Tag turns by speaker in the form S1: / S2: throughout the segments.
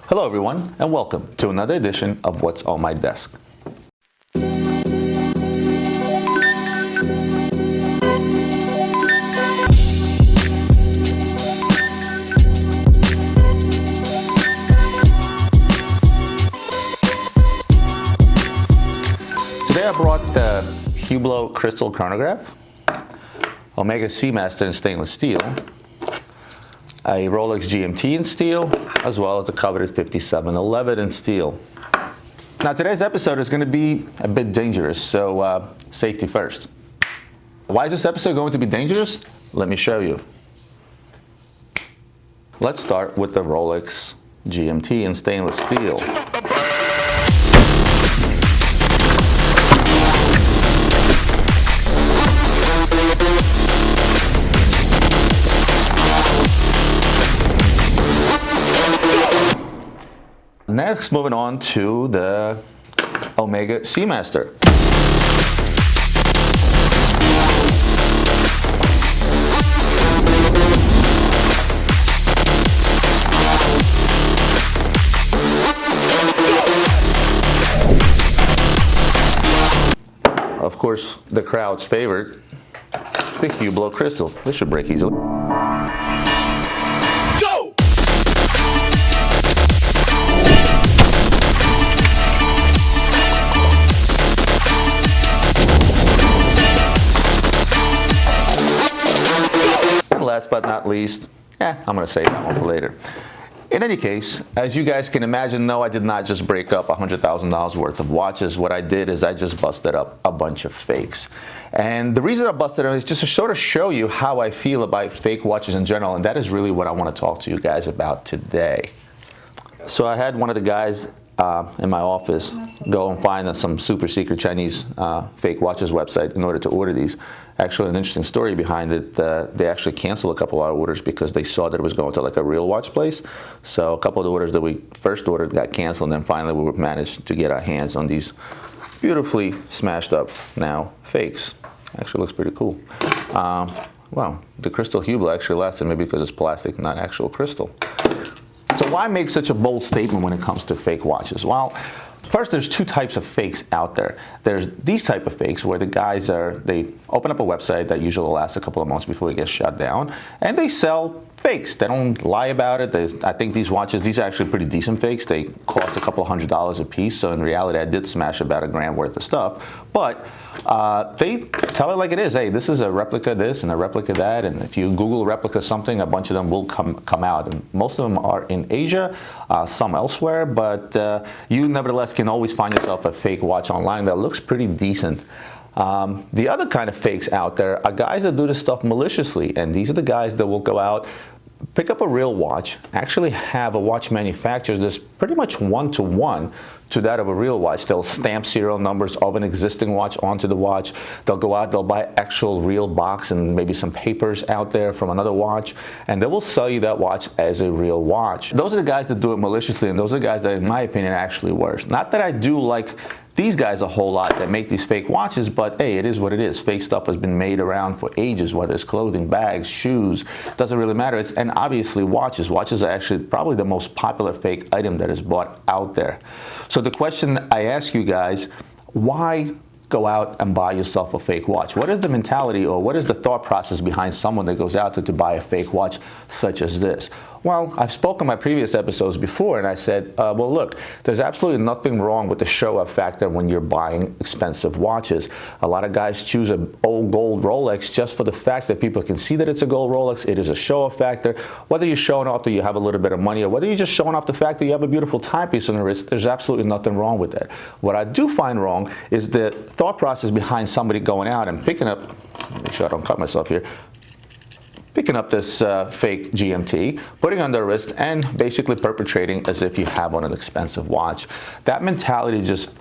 S1: Hello everyone, and welcome to another edition of What's on My Desk. Today I brought the Hublot crystal chronograph, Omega C-Master in stainless steel, a Rolex GMT in steel, as well as a coveted 5711 in steel. Now today's episode is going to be a bit dangerous, so safety first. Why is this episode going to be dangerous? Let me show you. Let's start with the Rolex GMT in stainless steel. Next, moving on to the Omega C-Master. Of course, the crowd's favorite, the Hublot crystal. This should break easily. Last but not least, I'm going to save that one for later. In any case, as you guys can imagine, no, I did not just break up $100,000 worth of watches. What I did is I just busted up a bunch of fakes. And the reason I busted them is just to sort of show you how I feel about fake watches in general, and that is really what I want to talk to you guys about today. So I had one of the guys in my office go and find some super secret Chinese fake watches website in order to order these. Actually, an interesting story behind it. They actually canceled a couple of our orders because they saw that it was going to like a real watch place. So a couple of the orders that we first ordered got canceled, and then finally we managed to get our hands on these beautifully smashed up now fakes. Actually looks pretty cool. Well, the crystal Hublot actually lasted, maybe because it's plastic, not actual crystal. So why make such a bold statement when it comes to fake watches? Well, first, there's two types of fakes out there. There's these type of fakes where the guys they open up a website that usually lasts a couple of months before it gets shut down, and they sell fakes. They don't lie about it. I think these watches, these are actually pretty decent fakes. They cost a couple of $100s a piece, so in reality, I did smash about $1,000 worth of stuff. But they tell it like it is. Hey, this is a replica of this and a replica of that, and if you Google replica something, a bunch of them will come out. And most of them are in Asia, some elsewhere, but you nevertheless can always find yourself a fake watch online that looks pretty decent. The other kind of fakes out there are guys that do this stuff maliciously, and these are the guys that will go out, pick up a real watch, actually have a watch manufacturer that's pretty much one-to-one to that of a real watch. They'll stamp serial numbers of an existing watch onto the watch. They'll go out, they'll buy actual real box and maybe some papers out there from another watch, and they will sell you that watch as a real watch. Those are the guys that do it maliciously, and those are the guys that, in my opinion, are actually worse. Not that I do like these guys a whole lot that make these fake watches, but hey, it is what it is. Fake stuff has been made around for ages, whether it's clothing, bags, shoes, doesn't really matter. And obviously watches. Watches are actually probably the most popular fake item that is bought out there. So the question I ask you guys, why go out and buy yourself a fake watch? What is the mentality, or what is the thought process behind someone that goes out there to buy a fake watch such as this? Well, I've spoken in my previous episodes before, and I said, well, look, there's absolutely nothing wrong with the show-off factor when you're buying expensive watches. A lot of guys choose an old gold Rolex just for the fact that people can see that it's a gold Rolex. It is a show-off factor. Whether you're showing off that you have a little bit of money, or whether you're just showing off the fact that you have a beautiful timepiece on the wrist, there's absolutely nothing wrong with that. What I do find wrong is the thought process behind somebody going out and picking up, make sure I don't cut myself here, picking up this fake GMT, putting it on their wrist, and basically perpetrating as if you have on an expensive watch. That mentality just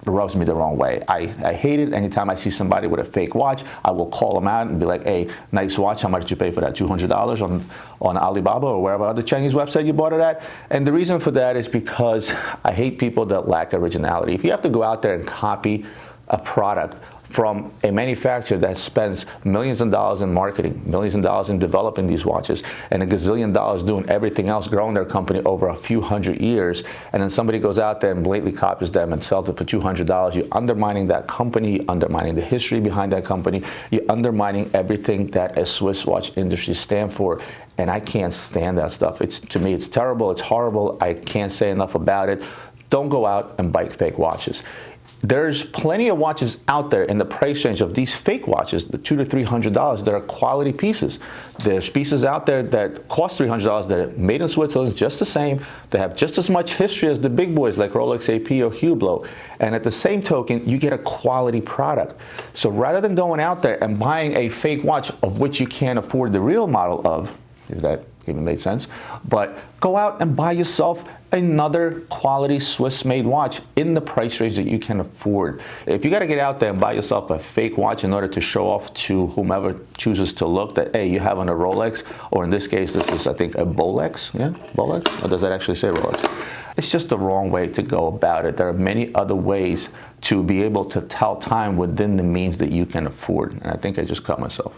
S1: rubs me the wrong way. I hate it. Anytime I see somebody with a fake watch, I will call them out and be like, hey, nice watch, how much did you pay for that? $200 on Alibaba or wherever other Chinese website you bought it at? And the reason for that is because I hate people that lack originality. If you have to go out there and copy a product from a manufacturer that spends millions of dollars in marketing, millions of dollars in developing these watches, and a gazillion dollars doing everything else, growing their company over a few hundred years, and then somebody goes out there and blatantly copies them and sells it for $200, you're undermining that company, you're undermining the history behind that company, you're undermining everything that a Swiss watch industry stands for. And I can't stand that stuff. To me, it's terrible, it's horrible, I can't say enough about it. Don't go out and buy fake watches. There's plenty of watches out there in the price range of these fake watches, the $200 to $300, that are quality pieces. There's pieces out there that cost $300 that are made in Switzerland, just the same. They have just as much history as the big boys like Rolex AP or Hublot. And at the same token, you get a quality product. So rather than going out there and buying a fake watch of which you can't afford the real model of, if that even made sense, but go out and buy yourself another quality Swiss-made watch in the price range that you can afford. If you got to get out there and buy yourself a fake watch in order to show off to whomever chooses to look that, hey, you have on a Rolex, or in this case, this is, I think, a Bolex, yeah, Bolex? Or does that actually say Rolex? It's just the wrong way to go about it. There are many other ways to be able to tell time within the means that you can afford. And I think I just cut myself.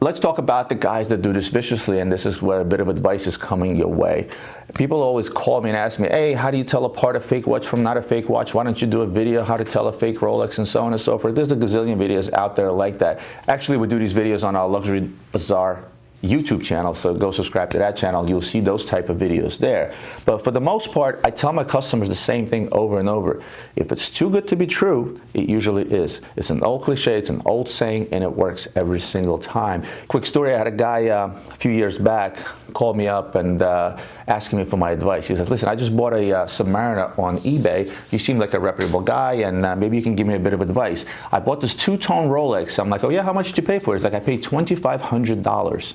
S1: Let's talk about the guys that do this viciously, and this is where a bit of advice is coming your way. People always call me and ask me, hey, how do you tell apart a fake watch from not a fake watch? Why don't you do a video how to tell a fake Rolex and so on and so forth? There's a gazillion videos out there like that. Actually, we do these videos on our Luxury Bazaar YouTube channel, so go subscribe to that channel. You'll see those type of videos there. But for the most part, I tell my customers the same thing over and over. If it's too good to be true, it usually is. It's an old cliche, it's an old saying, and it works every single time. Quick story, I had a guy a few years back call me up and asking me for my advice. He says, listen, I just bought a Submariner on eBay. You seem like a reputable guy, and maybe you can give me a bit of advice. I bought this two-tone Rolex. I'm like, oh yeah, how much did you pay for it? He's like, I paid $2,500.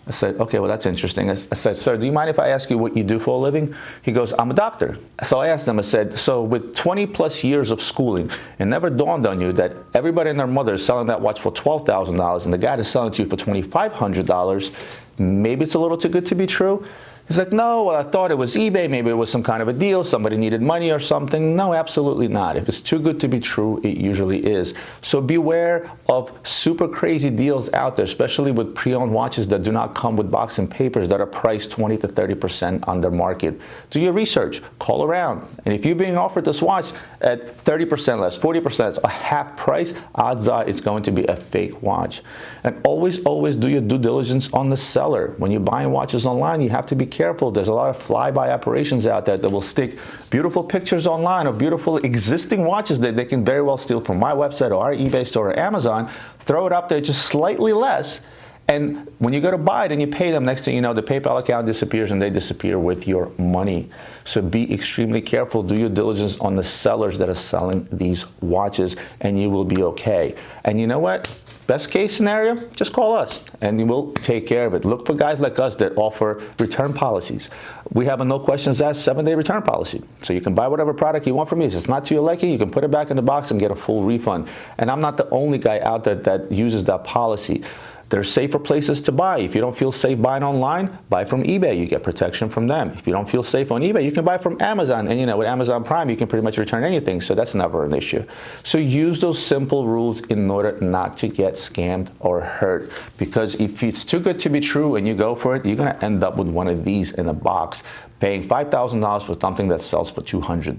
S1: I said, okay, well, that's interesting. I said, sir, do you mind if I ask you what you do for a living? He goes, I'm a doctor. So I asked him, I said, so with 20 plus years of schooling, it never dawned on you that everybody and their mother is selling that watch for $12,000 and the guy is selling it to you for $2,500, maybe it's a little too good to be true? He's like, no, well, I thought it was eBay. Maybe it was some kind of a deal. Somebody needed money or something. No, absolutely not. If it's too good to be true, it usually is. So beware of super crazy deals out there, especially with pre-owned watches that do not come with box and papers that are priced 20 to 30% under market. Do your research. Call around. And if you're being offered this watch at 30% less, 40% less, a half price, odds are it's going to be a fake watch. And always do your due diligence on the seller. When you're buying watches online, you have to be careful. There's a lot of fly-by operations out there that will stick beautiful pictures online of beautiful existing watches that they can very well steal from my website or our eBay store or Amazon, throw it up there just slightly less, and when you go to buy it and you pay them, next thing you know, the PayPal account disappears and they disappear with your money. So be extremely careful. Do your diligence on the sellers that are selling these watches, and you will be okay. And you know what? Best case scenario, just call us and we'll take care of it. Look for guys like us that offer return policies. We have a no questions asked 7-day return policy. So you can buy whatever product you want from me. If it's not to your liking, you can put it back in the box and get a full refund. And I'm not the only guy out there that uses that policy. There's safer places to buy. If you don't feel safe buying online, buy from eBay. You get protection from them. If you don't feel safe on eBay, you can buy from Amazon. And you know, with Amazon Prime, you can pretty much return anything. So that's never an issue. So use those simple rules in order not to get scammed or hurt. Because if it's too good to be true and you go for it, you're going to end up with one of these in a box, paying $5,000 for something that sells for $200.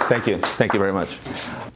S1: Thank you. Thank you very much.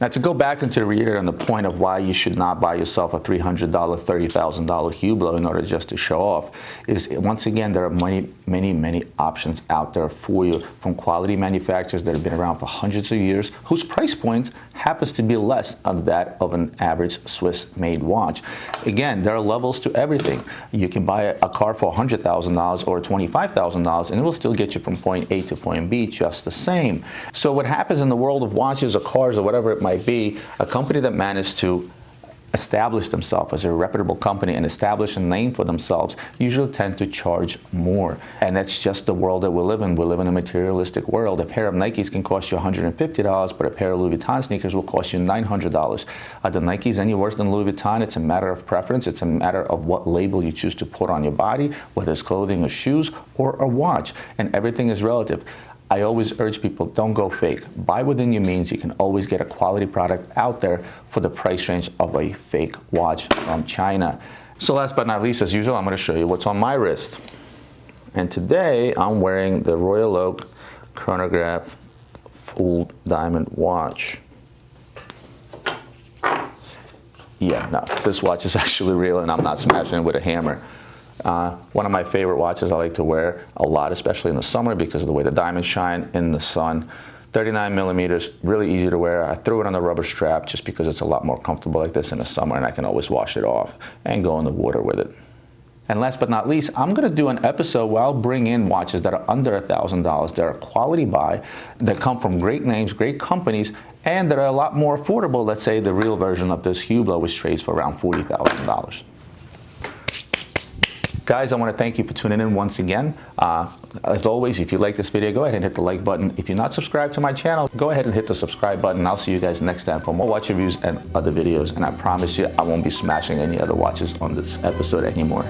S1: Now, to go back and to reiterate on the point of why you should not buy yourself a $300, $30,000 Hublot in order just to show off, is once again, there are many options out there for you from quality manufacturers that have been around for hundreds of years, whose price point happens to be less than that of an average Swiss-made watch. Again, there are levels to everything. You can buy a car for $100,000 or $25,000, and it will still get you from point A to point B just the same. So what happens in the world of watches or cars or whatever it might be, a company that managed to establish themselves as a reputable company and establish a name for themselves usually tend to charge more. And that's just the world that we live in. We live in a materialistic world. A pair of Nikes can cost you $150, but a pair of Louis Vuitton sneakers will cost you $900. Are the Nikes any worse than Louis Vuitton? It's a matter of preference. It's a matter of what label you choose to put on your body, whether it's clothing or shoes or a watch. And everything is relative. I always urge people, don't go fake. Buy within your means. You can always get a quality product out there for the price range of a fake watch from China. So last but not least, as usual, I'm going to show you what's on my wrist. And today I'm wearing the Royal Oak Chronograph full diamond watch. Yeah, no, this watch is actually real and I'm not smashing it with a hammer. One of my favorite watches I like to wear a lot, especially in the summer because of the way the diamonds shine in the sun. 39 millimeters, really easy to wear. I threw it on the rubber strap just because it's a lot more comfortable like this in the summer and I can always wash it off and go in the water with it. And last but not least, I'm going to do an episode where I'll bring in watches that are under $1,000. They're a quality buy, that come from great names, great companies, and that are a lot more affordable. Let's say the real version of this Hublot, which trades for around $40,000. Guys, I want to thank you for tuning in once again. As always, if you like this video, go ahead and hit the like button. If you're not subscribed to my channel, go ahead and hit the subscribe button. I'll see you guys next time for more watch reviews and other videos. And I promise you, I won't be smashing any other watches on this episode anymore.